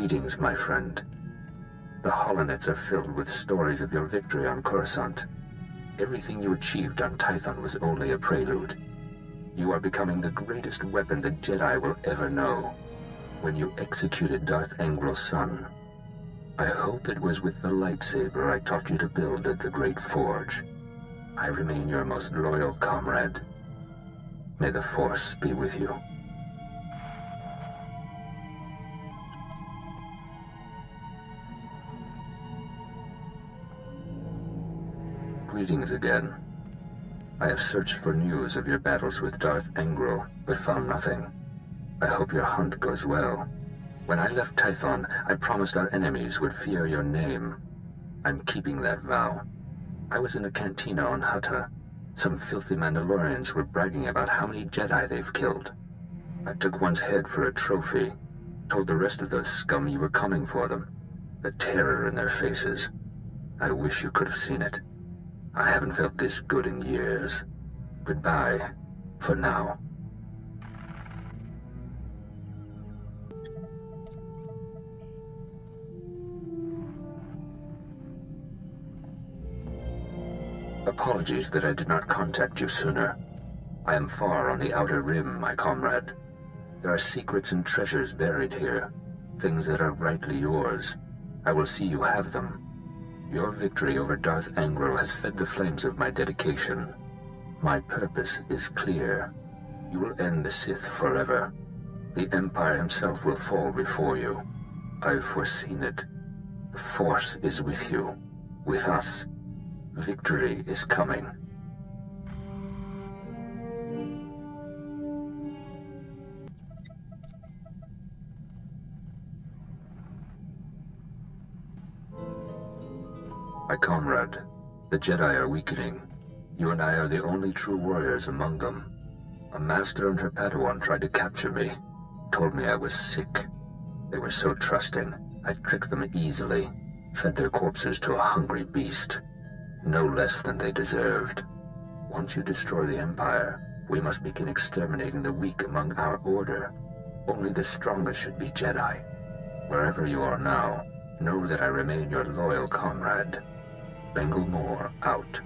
Greetings, my friend. The holonets are filled with stories of your victory on Coruscant. Everything you achieved on Tython was only a prelude. You are becoming the greatest weapon the Jedi will ever know. When you executed Darth Angrel's son, I hope it was with the lightsaber I taught you to build at the Great Forge. I remain your most loyal comrade. May the Force be with you. Greetings again. I have searched for news of your battles with Darth Angrel, but found nothing. I hope your hunt goes well. When I left Tython, I promised our enemies would fear your name. I'm keeping that vow. I was in a cantina on Hutta. Some filthy Mandalorians were bragging about how many Jedi they've killed. I took one's head for a trophy, told the rest of those scum you were coming for them. The terror in their faces. I wish you could have seen it. I haven't felt this good in years. Goodbye, for now. Apologies that I did not contact you sooner. I am far on the outer rim, my comrade. There are secrets and treasures buried here, things that are rightly yours. I will see you have them. Your victory over Darth Angrel has fed the flames of my dedication. My purpose is clear. You will end the Sith forever. The Empire himself will fall before you. I've foreseen it. The Force is with you, with us. Victory is coming. My comrade, the Jedi are weakening. You and I are the only true warriors among them. A master and her Padawan tried to capture me, told me I was sick. They were so trusting, I tricked them easily, fed their corpses to a hungry beast. No less than they deserved. Once you destroy the Empire, we must begin exterminating the weak among our order. Only the strongest should be Jedi. Wherever you are now, know that I remain your loyal comrade. Bengel Morr out.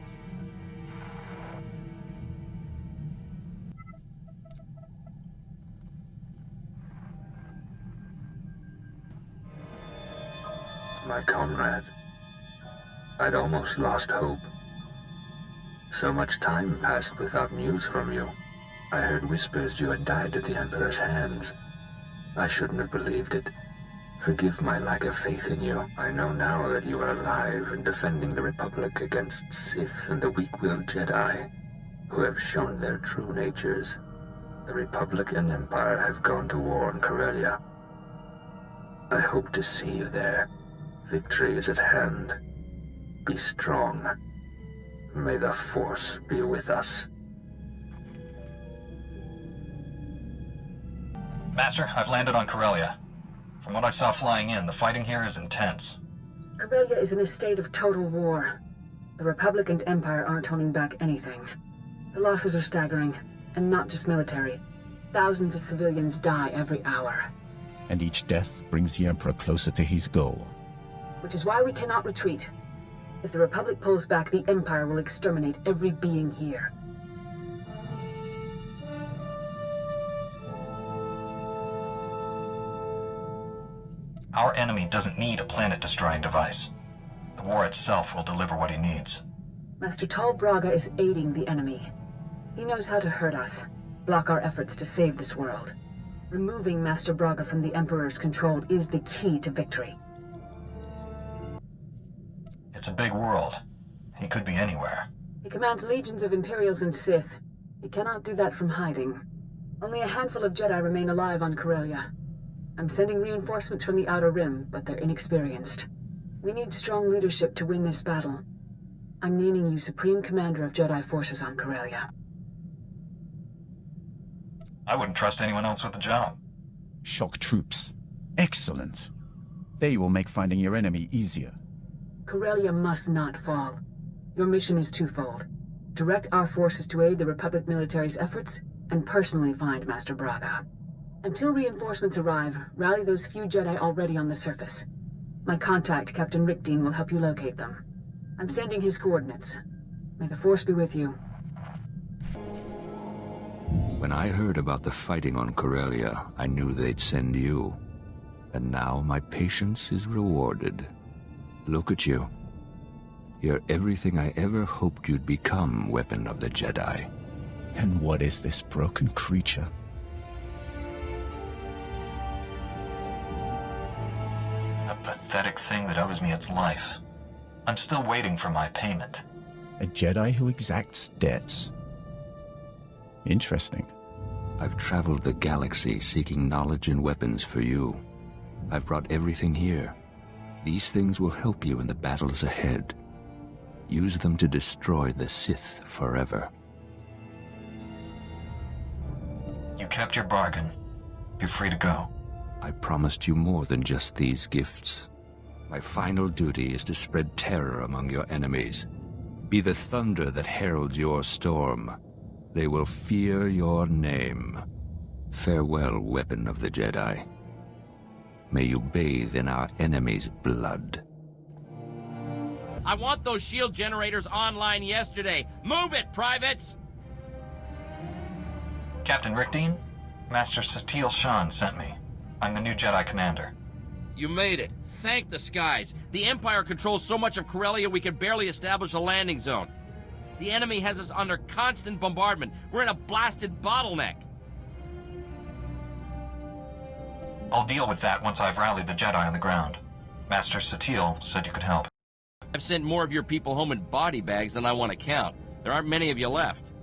My comrade, I'd almost lost hope. So much time passed without news from you. I heard whispers you had died at the Emperor's hands. I shouldn't have believed it. Forgive my lack of faith in you. I know now that you are alive and defending the Republic against Sith and the weak-willed Jedi, who have shown their true natures. The Republic and Empire have gone to war in Corellia. I hope to see you there. Victory is at hand. Be strong. May the Force be with us. Master, I've landed on Corellia. From what I saw flying in, the fighting here is intense. Corellia is in a state of total war. The Republic and Empire aren't holding back anything. The losses are staggering, and not just military. Thousands of civilians die every hour. And each death brings the Emperor closer to his goal. Which is why we cannot retreat. If the Republic pulls back, the Empire will exterminate every being here. Our enemy doesn't need a planet-destroying device. The war itself will deliver what he needs. Master Tol Braga is aiding the enemy. He knows how to hurt us, block our efforts to save this world. Removing Master Braga from the Emperor's control is the key to victory. It's a big world. He could be anywhere. He commands legions of Imperials and Sith. He cannot do that from hiding. Only a handful of Jedi remain alive on Corellia. I'm sending reinforcements from the Outer Rim, but they're inexperienced. We need strong leadership to win this battle. I'm naming you Supreme Commander of Jedi Forces on Corellia. I wouldn't trust anyone else with the job. Shock troops. Excellent. They will make finding your enemy easier. Corellia must not fall. Your mission is twofold. Direct our forces to aid the Republic military's efforts, and personally find Master Braga. Until reinforcements arrive, rally those few Jedi already on the surface. My contact, Captain Rickdean, will help you locate them. I'm sending his coordinates. May the Force be with you. When I heard about the fighting on Corellia, I knew they'd send you. And now my patience is rewarded. Look at you. You're everything I ever hoped you'd become, Weapon of the Jedi. And what is this broken creature? A pathetic thing that owes me its life. I'm still waiting for my payment. A Jedi who exacts debts. Interesting. I've traveled the galaxy seeking knowledge and weapons for you. I've brought everything here. These things will help you in the battles ahead. Use them to destroy the Sith forever. You kept your bargain. You're free to go. I promised you more than just these gifts. My final duty is to spread terror among your enemies. Be the thunder that heralds your storm. They will fear your name. Farewell, Weapon of the Jedi. May you bathe in our enemy's blood. I want those shield generators online yesterday. Move it, privates! Captain Rickdean, Master Satele Shan sent me. I'm the new Jedi Commander. You made it. Thank the skies. The Empire controls so much of Corellia we can barely establish a landing zone. The enemy has us under constant bombardment. We're in a blasted bottleneck. I'll deal with that once I've rallied the Jedi on the ground. Master Satele said you could help. I've sent more of your people home in body bags than I want to count. There aren't many of you left.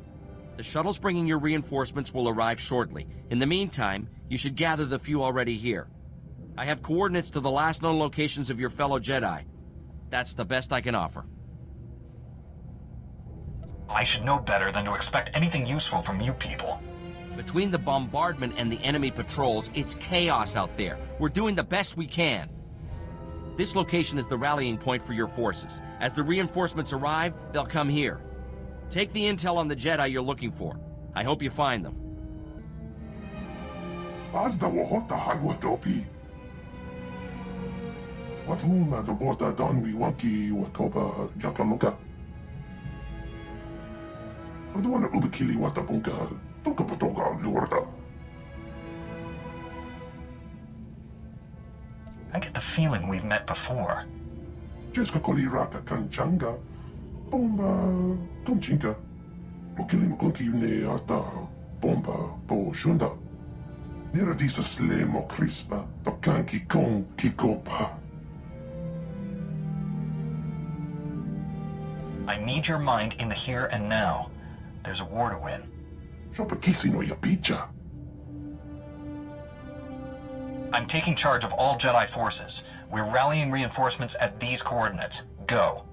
The shuttles bringing your reinforcements will arrive shortly. In the meantime, you should gather the few already here. I have coordinates to the last known locations of your fellow Jedi. That's the best I can offer. I should know better than to expect anything useful from you people. Between the bombardment and the enemy patrols, it's chaos out there. We're doing the best we can. This location is the rallying point for your forces. As the reinforcements arrive, they'll come here. Take the intel on the Jedi you're looking for. I hope you find them. Bazda wahota hagwatopi. Wafuna the bota donwi waki watoba jakamuka. Udwana ubikili watapunka. Toka patoga lurda. I get the feeling we've met before. Jeska koli raka kanchanga. Bomba kanchinka. Mukili mukunki ne ata bomba po shunda. Niradisa slemo crispa. Tokanki kon kikopa. I need your mind in the here and now. There's a war to win. Shopakisi no yapicha. I'm taking charge of all Jedi forces. We're rallying reinforcements at these coordinates. Go.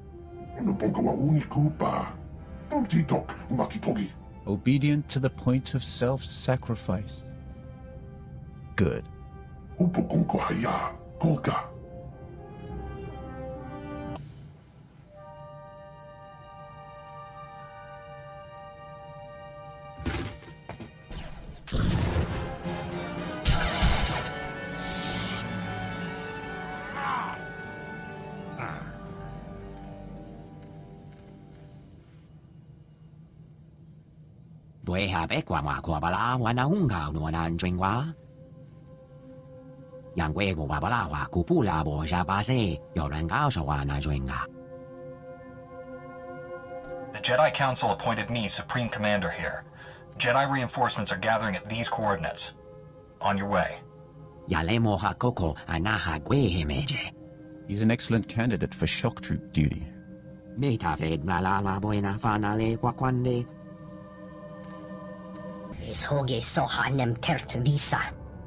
Obedient to the point of self-sacrifice. Good. Dwe habe kwa bala wana unga wana njengwa. Yangwe kwa bala wa kupula bo jabase yoranga shawana jwenga. The Jedi Council appointed me Supreme Commander here. Jedi reinforcements are gathering at these coordinates. On your way. Yalemo hakoko anaha gwe hemeje. He's an excellent candidate for shock troop duty. Meta fed la boina fanale kwakwande. Es hoge sohanem tert visa.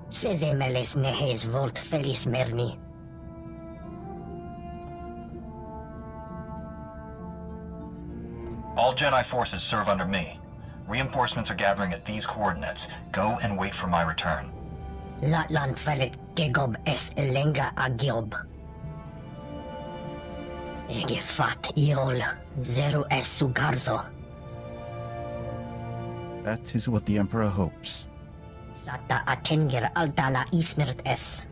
Sezemeles nehes volt felis merni. All Jedi forces serve under me. Reinforcements are gathering at these coordinates. Go and wait for my return. Latlan felet gegob es elenga agiob. Ege fat iol, zero es sugarzo. That is what the Emperor hopes. Sata atingir altala isnert es.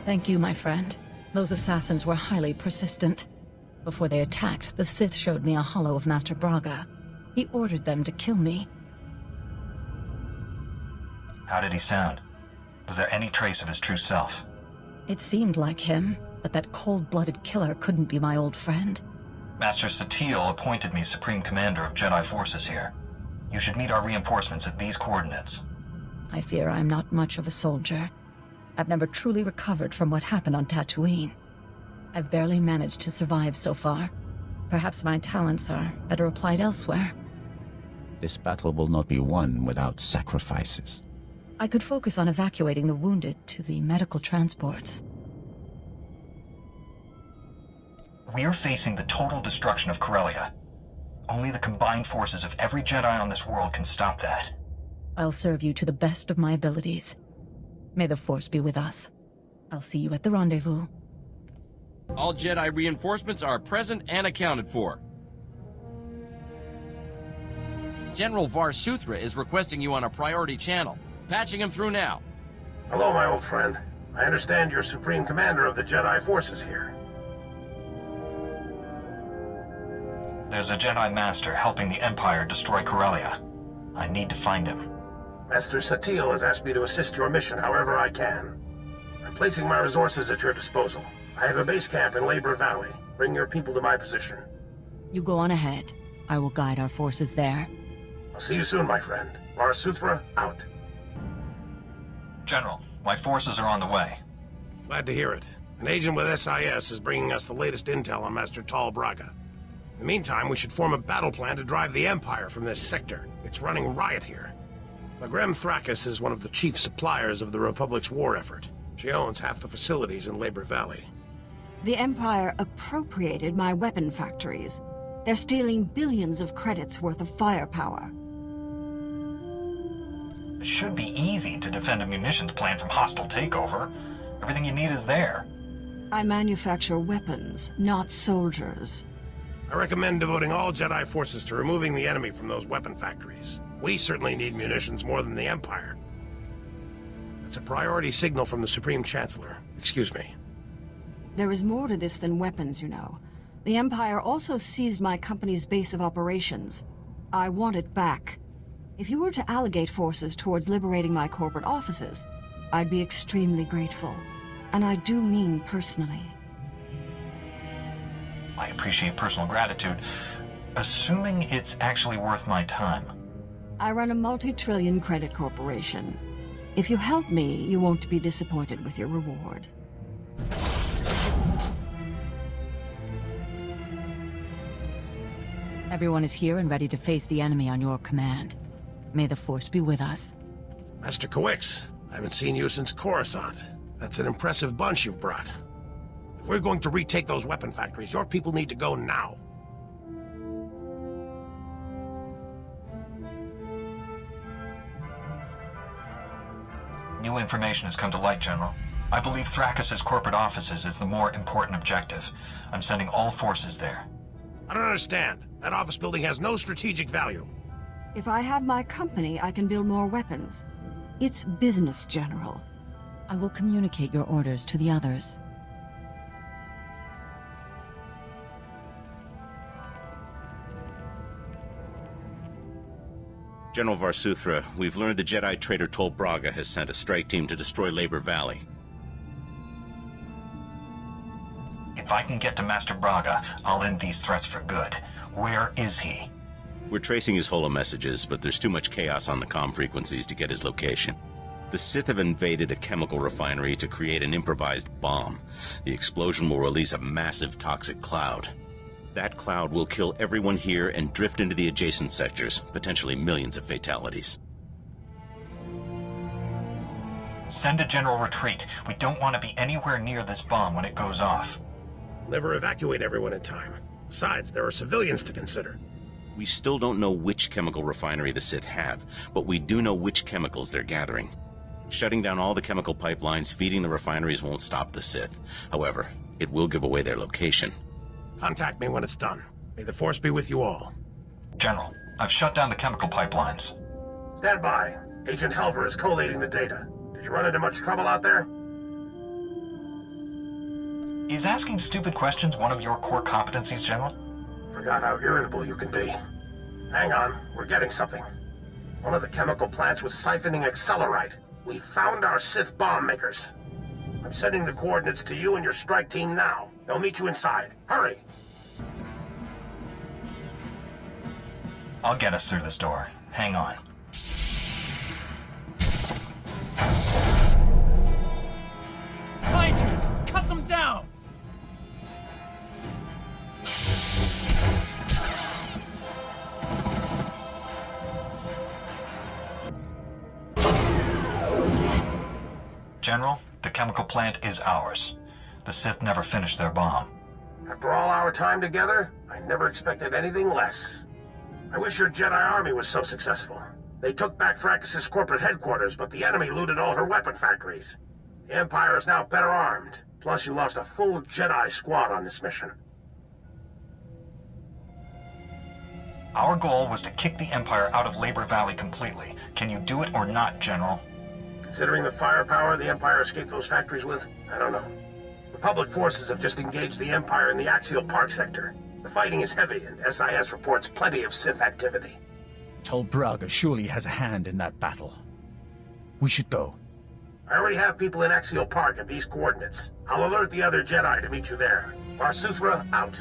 Thank you, my friend. Those assassins were highly persistent. Before they attacked, the Sith showed me a hollow of Master Braga. He ordered them to kill me. How did he sound? Was there any trace of his true self? It seemed like him, but that cold-blooded killer couldn't be my old friend. Master Satele appointed me Supreme Commander of Jedi forces here. You should meet our reinforcements at these coordinates. I fear I'm not much of a soldier. I've never truly recovered from what happened on Tatooine. I've barely managed to survive so far. Perhaps my talents are better applied elsewhere. This battle will not be won without sacrifices. I could focus on evacuating the wounded to the medical transports. We're facing the total destruction of Corellia. Only the combined forces of every Jedi on this world can stop that. I'll serve you to the best of my abilities. May the Force be with us. I'll see you at the rendezvous. All Jedi reinforcements are present and accounted for. General Var Suthra is requesting you on a priority channel. Patching him through now. Hello, my old friend. I understand you're Supreme Commander of the Jedi forces here. There's a Jedi Master helping the Empire destroy Corellia. I need to find him. Master Satele has asked me to assist your mission however I can. I'm placing my resources at your disposal. I have a base camp in Labor Valley. Bring your people to my position. You go on ahead. I will guide our forces there. I'll see you soon, my friend. Var Suthra, out. General, my forces are on the way. Glad to hear it. An agent with SIS is bringing us the latest intel on Master Tal Braga. In the meantime, we should form a battle plan to drive the Empire from this sector. It's running riot here. Magrem Thrakis is one of the chief suppliers of the Republic's war effort. She owns half the facilities in Labor Valley. The Empire appropriated my weapon factories. They're stealing billions of credits worth of firepower. It should be easy to defend a munitions plant from hostile takeover. Everything you need is there. I manufacture weapons, not soldiers. I recommend devoting all Jedi forces to removing the enemy from those weapon factories. We certainly need munitions more than the Empire. It's a priority signal from the Supreme Chancellor. Excuse me. There is more to this than weapons, you know. The Empire also seized my company's base of operations. I want it back. If you were to allocate forces towards liberating my corporate offices, I'd be extremely grateful. And I do mean personally. I appreciate personal gratitude, assuming it's actually worth my time. I run a multi-trillion credit corporation. If you help me, you won't be disappointed with your reward. Everyone is here and ready to face the enemy on your command. May the Force be with us. Master Kowix, I haven't seen you since Coruscant. That's an impressive bunch you've brought. If we're going to retake those weapon factories, your people need to go now. New information has come to light, General. I believe Thrakis' corporate offices is the more important objective. I'm sending all forces there. I don't understand. That office building has no strategic value. If I have my company, I can build more weapons. It's business, General. I will communicate your orders to the others. General Var Suthra, we've learned the Jedi traitor Tal Braga has sent a strike team to destroy Labor Valley. If I can get to Master Braga, I'll end these threats for good. Where is he? We're tracing his holo messages, but there's too much chaos on the comm frequencies to get his location. The Sith have invaded a chemical refinery to create an improvised bomb. The explosion will release a massive toxic cloud. That cloud will kill everyone here and drift into the adjacent sectors, potentially millions of fatalities. Send a general retreat. We don't want to be anywhere near this bomb when it goes off. We'll never evacuate everyone in time. Besides, there are civilians to consider. We still don't know which chemical refinery the Sith have, but we do know which chemicals they're gathering. Shutting down all the chemical pipelines feeding the refineries won't stop the Sith. However, it will give away their location. Contact me when it's done. May the Force be with you all. General, I've shut down the chemical pipelines. Stand by. Agent Helver is collating the data. Did you run into much trouble out there? Is asking stupid questions one of your core competencies, General? Forgot how irritable you can be. Hang on, we're getting something. One of the chemical plants was siphoning accelerite. We found our Sith bomb makers. I'm sending the coordinates to you and your strike team now. They'll meet you inside. Hurry! I'll get us through this door. Hang on. Find you! Cut them down! General, the chemical plant is ours. The Sith never finished their bomb. After all our time together, I never expected anything less. I wish your Jedi army was so successful. They took back Thrax's corporate headquarters, but the enemy looted all her weapon factories. The Empire is now better armed. Plus, you lost a full Jedi squad on this mission. Our goal was to kick the Empire out of Labor Valley completely. Can you do it or not, General? Considering the firepower the Empire escaped those factories with, I don't know. Republic forces have just engaged the Empire in the Axial Park sector. The fighting is heavy, and SIS reports plenty of Sith activity. Tol Braga surely has a hand in that battle. We should go. I already have people in Axial Park at these coordinates. I'll alert the other Jedi to meet you there. Barsuthra, out.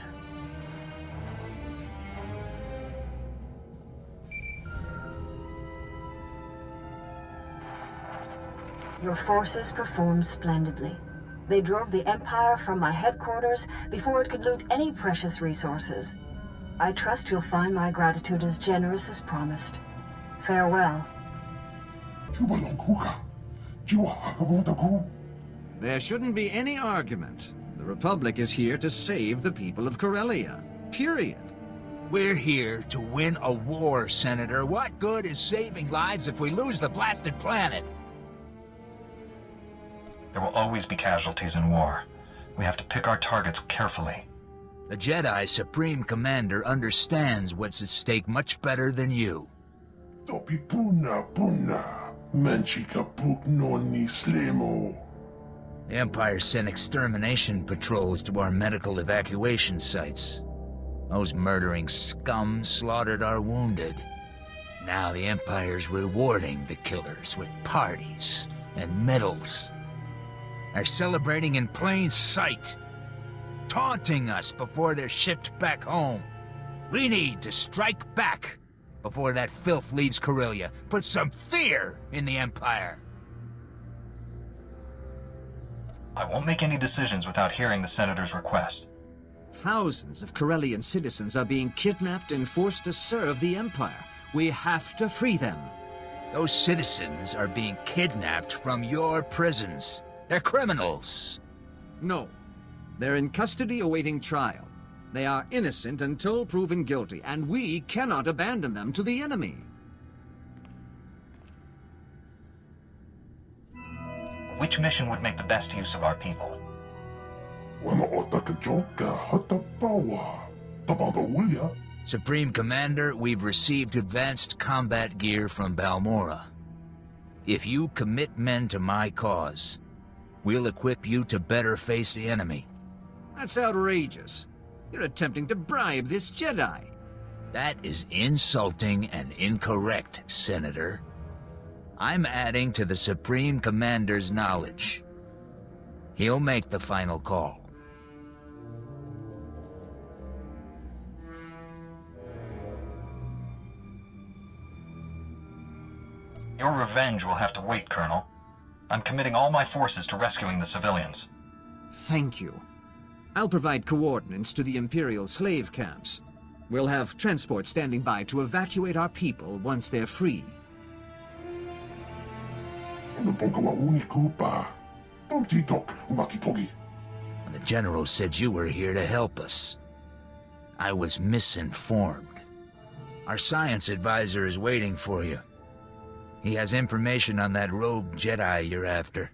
Your forces performed splendidly. They drove the Empire from my headquarters before it could loot any precious resources. I trust you'll find my gratitude as generous as promised. Farewell. There shouldn't be any argument. The Republic is here to save the people of Corellia. Period. We're here to win a war, Senator. What good is saving lives if we lose the blasted planet? There will always be casualties in war. We have to pick our targets carefully. The Jedi Supreme Commander understands what's at stake much better than you. The Empire sent extermination patrols to our medical evacuation sites. Those murdering scum slaughtered our wounded. Now the Empire's rewarding the killers with parties and medals. They're celebrating in plain sight, taunting us before they're shipped back home. We need to strike back before that filth leaves Corellia. Put some fear in the Empire. I won't make any decisions without hearing the Senator's request. Thousands of Corellian citizens are being kidnapped and forced to serve the Empire. We have to free them. Those citizens are being kidnapped from your prisons. They're criminals. No. They're in custody awaiting trial. They are innocent until proven guilty, and we cannot abandon them to the enemy. Which mission would make the best use of our people? Supreme Commander, we've received advanced combat gear from Balmorra. If you commit men to my cause, we'll equip you to better face the enemy. That's outrageous. You're attempting to bribe this Jedi. That is insulting and incorrect, Senator. I'm adding to the Supreme Commander's knowledge. He'll make the final call. Your revenge will have to wait, Colonel. I'm committing all my forces to rescuing the civilians. Thank you. I'll provide coordinates to the Imperial slave camps. We'll have transport standing by to evacuate our people once they're free. And the General said you were here to help us. I was misinformed. Our science advisor is waiting for you. He has information on that rogue Jedi you're after.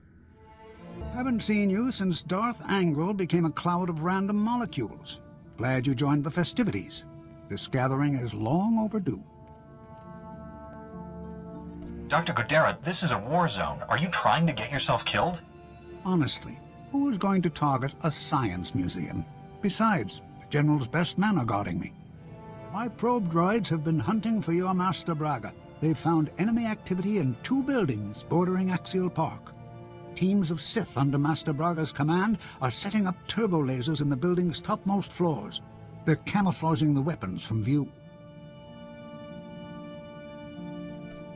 Haven't seen you since Darth Angel became a cloud of random molecules. Glad you joined the festivities. This gathering is long overdue. Dr. Godera, this is a war zone. Are you trying to get yourself killed? Honestly, who's going to target a science museum? Besides, the General's best men are guarding me. My probe droids have been hunting for your Master Braga. They've found enemy activity in 2 buildings bordering Axial Park. Teams of Sith under Master Braga's command are setting up turbo lasers in the building's topmost floors. They're camouflaging the weapons from view.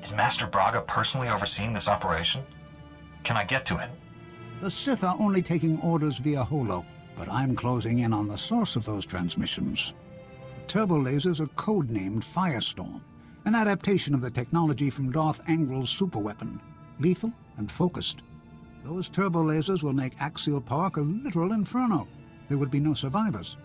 Is Master Braga personally overseeing this operation? Can I get to him? The Sith are only taking orders via holo, but I'm closing in on the source of those transmissions. The turbo lasers are codenamed Firestorm, an adaptation of the technology from Darth Angel's superweapon, lethal and focused. Those turbo lasers will make Axial Park a literal inferno. There would be no survivors.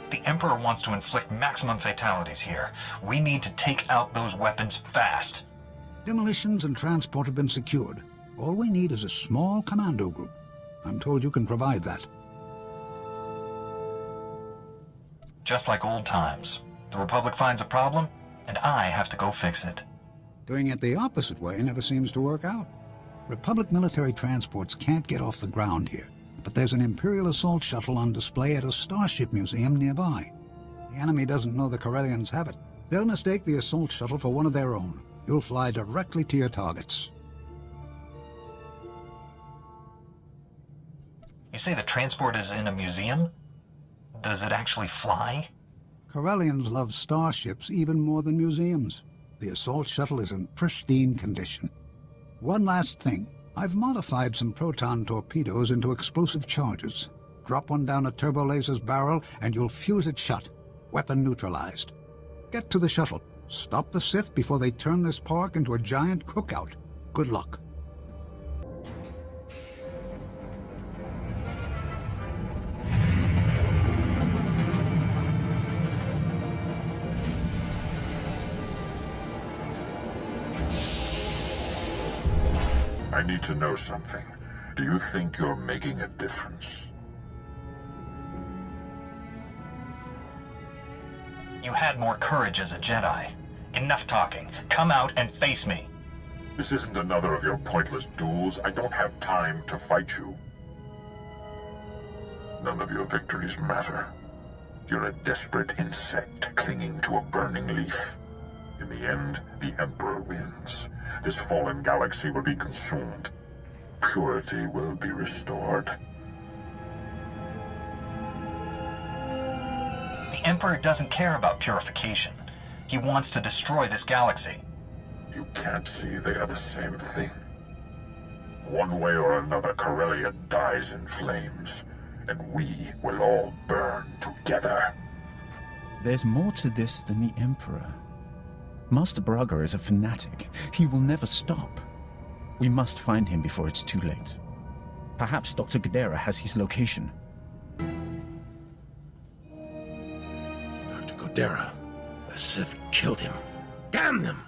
The Emperor wants to inflict maximum fatalities here. We need to take out those weapons fast. Demolitions and transport have been secured. All we need is a small commando group. I'm told you can provide that. Just like old times. The Republic finds a problem, and I have to go fix it. Doing it the opposite way never seems to work out. Republic military transports can't get off the ground here, but there's an Imperial assault shuttle on display at a starship museum nearby. The enemy doesn't know the Corellians have it. They'll mistake the assault shuttle for one of their own. You'll fly directly to your targets. You say the transport is in a museum? Does it actually fly? Corellians love starships even more than museums. The assault shuttle is in pristine condition. One last thing. I've modified some proton torpedoes into explosive charges. Drop one down a turbo laser's barrel and you'll fuse it shut. Weapon neutralized. Get to the shuttle. Stop the Sith before they turn this park into a giant cookout. Good luck. I need to know something. Do you think you're making a difference? You had more courage as a Jedi. Enough talking. Come out and face me. This isn't another of your pointless duels. I don't have time to fight you. None of your victories matter. You're a desperate insect clinging to a burning leaf. In the end, the Emperor wins. This fallen galaxy will be consumed. Purity will be restored. The Emperor doesn't care about purification. He wants to destroy this galaxy. You can't see they are the same thing. One way or another, Corellia dies in flames, and we will all burn together. There's more to this than the Emperor. Master Braga is a fanatic. He will never stop. We must find him before it's too late. Perhaps Dr. Godera has his location. Dr. Godera. The Sith killed him. Damn them!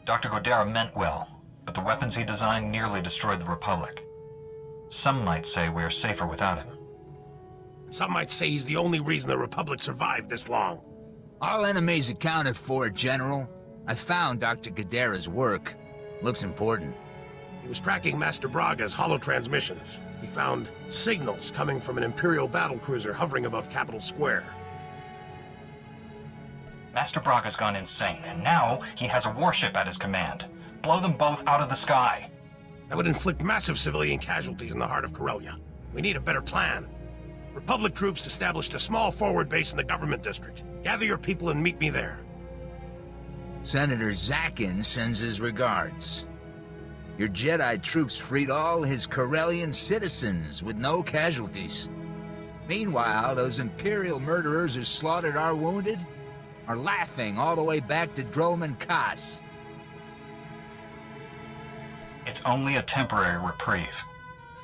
Dr. Godera meant well, but the weapons he designed nearly destroyed the Republic. Some might say we're safer without him. Some might say he's the only reason the Republic survived this long. All enemies accounted for, General. I found Dr. Godera's work. Looks important. He was tracking Master Braga's holo-transmissions. He found signals coming from an Imperial battlecruiser hovering above Capitol Square. Master Braga's gone insane, and now he has a warship at his command. Blow them both out of the sky. That would inflict massive civilian casualties in the heart of Corellia. We need a better plan. Republic troops established a small forward base in the government district. Gather your people and meet me there. Senator Zakin sends his regards. Your Jedi troops freed all his Corellian citizens with no casualties. Meanwhile, those Imperial murderers who slaughtered our wounded are laughing all the way back to Drome and Kaz. It's only a temporary reprieve.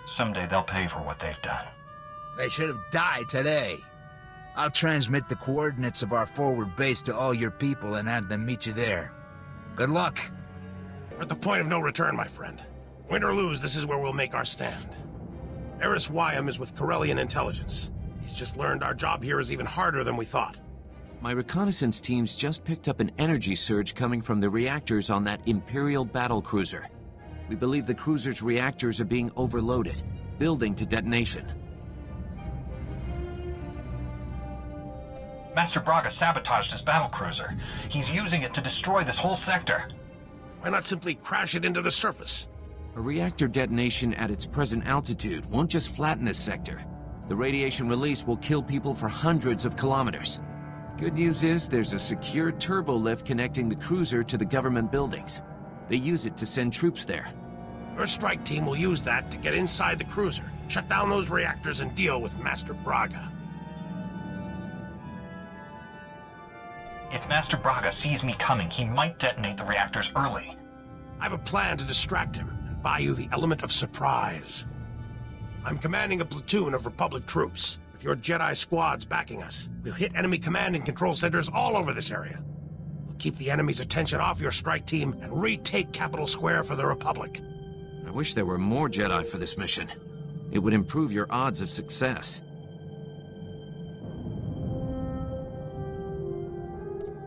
Someday they'll pay for what they've done. They should have died today. I'll transmit the coordinates of our forward base to all your people and have them meet you there. Good luck. We're at the point of no return, my friend. Win or lose, this is where we'll make our stand. Eris Wyam is with Corellian intelligence. He's just learned our job here is even harder than we thought. My reconnaissance teams just picked up an energy surge coming from the reactors on that Imperial battlecruiser. We believe the cruiser's reactors are being overloaded, building to detonation. Master Braga sabotaged his battlecruiser. He's using it to destroy this whole sector. Why not simply crash it into the surface? A reactor detonation at its present altitude won't just flatten this sector. The radiation release will kill people for hundreds of kilometers. Good news is there's a secure turbo lift connecting the cruiser to the government buildings. They use it to send troops there. Your strike team will use that to get inside the cruiser, shut down those reactors, and deal with Master Braga. If Master Braga sees me coming, he might detonate the reactors early. I have a plan to distract him and buy you the element of surprise. I'm commanding a platoon of Republic troops. With your Jedi squads backing us, we'll hit enemy command and control centers all over this area. We'll keep the enemy's attention off your strike team and retake Capital Square for the Republic. I wish there were more Jedi for this mission. It would improve your odds of success.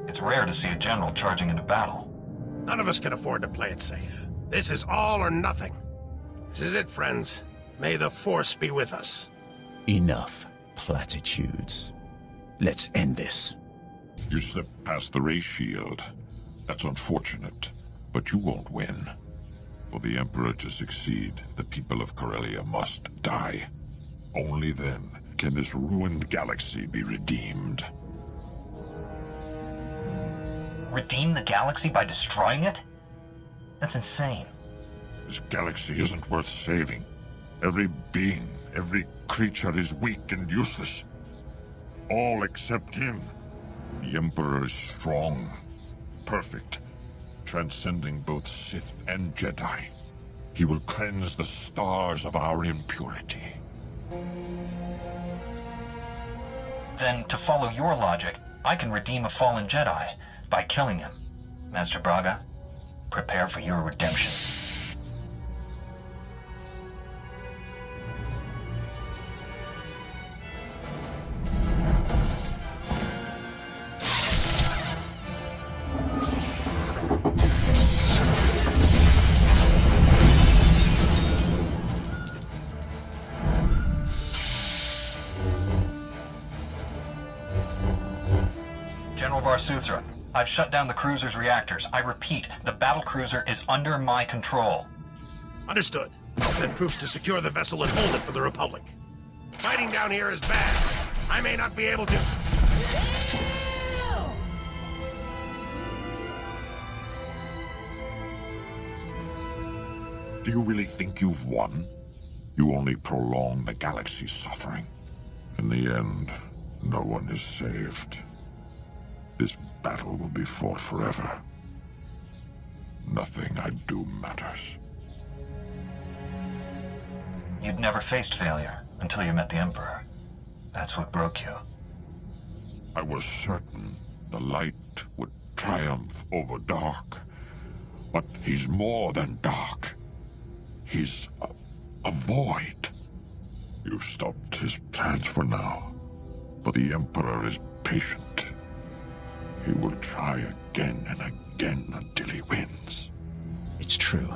It's rare to see a general charging into battle. None of us can afford to play it safe. This is all or nothing. This is it, friends. May the Force be with us. Enough platitudes. Let's end this. You slipped past the race shield. That's unfortunate, but you won't win. For the Emperor to succeed, the people of Corellia must die. Only then can this ruined galaxy be redeemed. Redeem the galaxy by destroying it? That's insane. This galaxy isn't worth saving. Every being, every creature is weak and useless. All except him. The Emperor is strong, perfect, transcending both Sith and Jedi. He will cleanse the stars of our impurity. Then, to follow your logic, I can redeem a fallen Jedi by killing him. Master Braga, prepare for your redemption. General Varsuthra, I've shut down the cruiser's reactors. I repeat, the battlecruiser is under my control. Understood. I'll send troops to secure the vessel and hold it for the Republic. Fighting down here is bad. I may not be able to... Do you really think you've won? You only prolong the galaxy's suffering. In the end, no one is saved. This battle will be fought forever. Nothing I do matters. You'd never faced failure until you met the Emperor. That's what broke you. I was certain the light would triumph over dark. But he's more than dark. He's a void. You've stopped his plans for now. But the Emperor is patient. He will try again and again until he wins. It's true.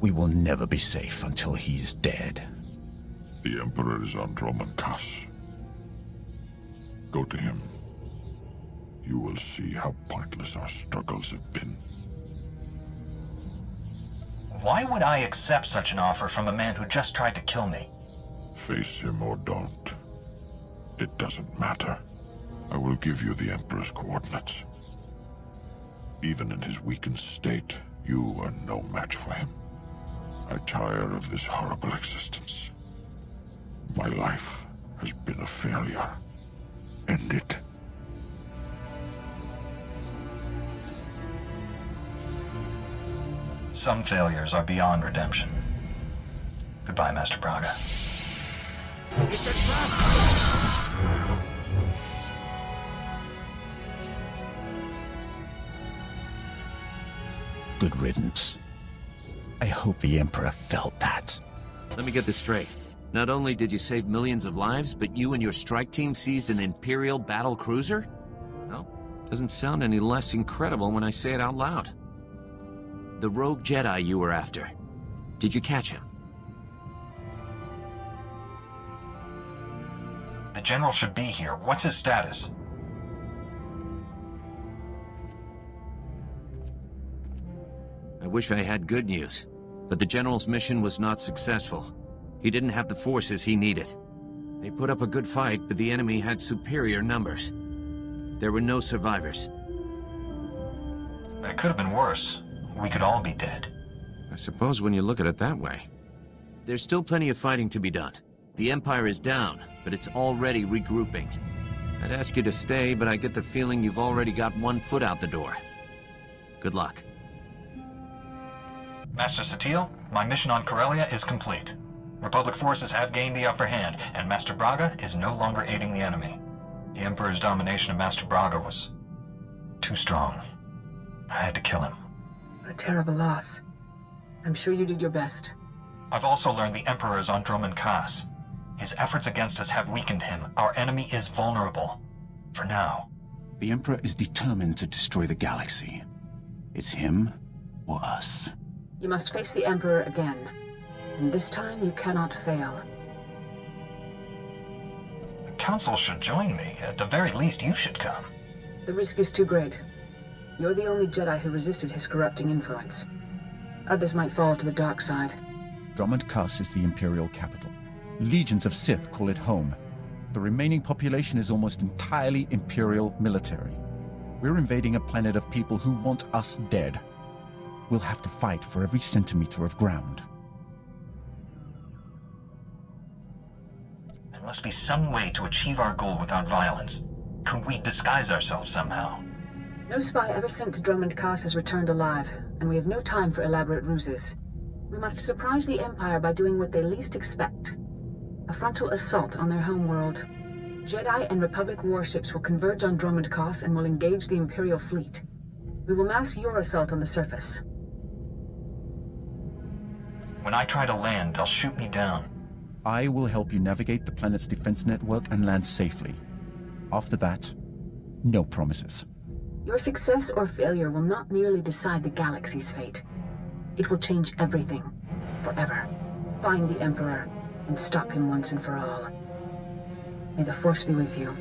We will never be safe until he's dead. The Emperor is on Droman Kaas. Go to him. You will see how pointless our struggles have been. Why would I accept such an offer from a man who just tried to kill me? Face him or don't. It doesn't matter. I will give you the Emperor's coordinates. Even in his weakened state, you are no match for him. I tire of this horrible existence. My life has been a failure. End it. Some failures are beyond redemption. Goodbye, Master Braga. Good riddance. I hope the Emperor felt that. Let me get this straight. Not only did you save millions of lives, but you and your strike team seized an Imperial battle cruiser? Well, doesn't sound any less incredible when I say it out loud. The rogue Jedi you were after. Did you catch him? The General should be here. What's his status? I wish I had good news, but the General's mission was not successful. He didn't have the forces he needed. They put up a good fight, but the enemy had superior numbers. There were no survivors. It could have been worse. We could all be dead. I suppose when you look at it that way. There's still plenty of fighting to be done. The Empire is down, but it's already regrouping. I'd ask you to stay, but I get the feeling you've already got one foot out the door. Good luck. Master Satele, my mission on Corellia is complete. Republic forces have gained the upper hand, and Master Braga is no longer aiding the enemy. The Emperor's domination of Master Braga was too strong. I had to kill him. What a terrible loss. I'm sure you did your best. I've also learned the Emperor is on Dromund Kaas. His efforts against us have weakened him. Our enemy is vulnerable. For now. The Emperor is determined to destroy the galaxy. It's him or us. You must face the Emperor again. And this time you cannot fail. The Council should join me. At the very least, you should come. The risk is too great. You're the only Jedi who resisted his corrupting influence. Others might fall to the dark side. Dromund Kaas is the Imperial capital. Legions of Sith call it home. The remaining population is almost entirely Imperial military. We're invading a planet of people who want us dead. We'll have to fight for every centimeter of ground. There must be some way to achieve our goal without violence. Could we disguise ourselves somehow? No spy ever sent to Dromund Kaas has returned alive, and we have no time for elaborate ruses. We must surprise the Empire by doing what they least expect. A frontal assault on their homeworld. Jedi and Republic warships will converge on Dromund Kaas and will engage the Imperial fleet. We will mask your assault on the surface. When I try to land, they'll shoot me down. I will help you navigate the planet's defense network and land safely. After that, no promises. Your success or failure will not merely decide the galaxy's fate. It will change everything. Forever. Find the Emperor and stop him once and for all. May the Force be with you.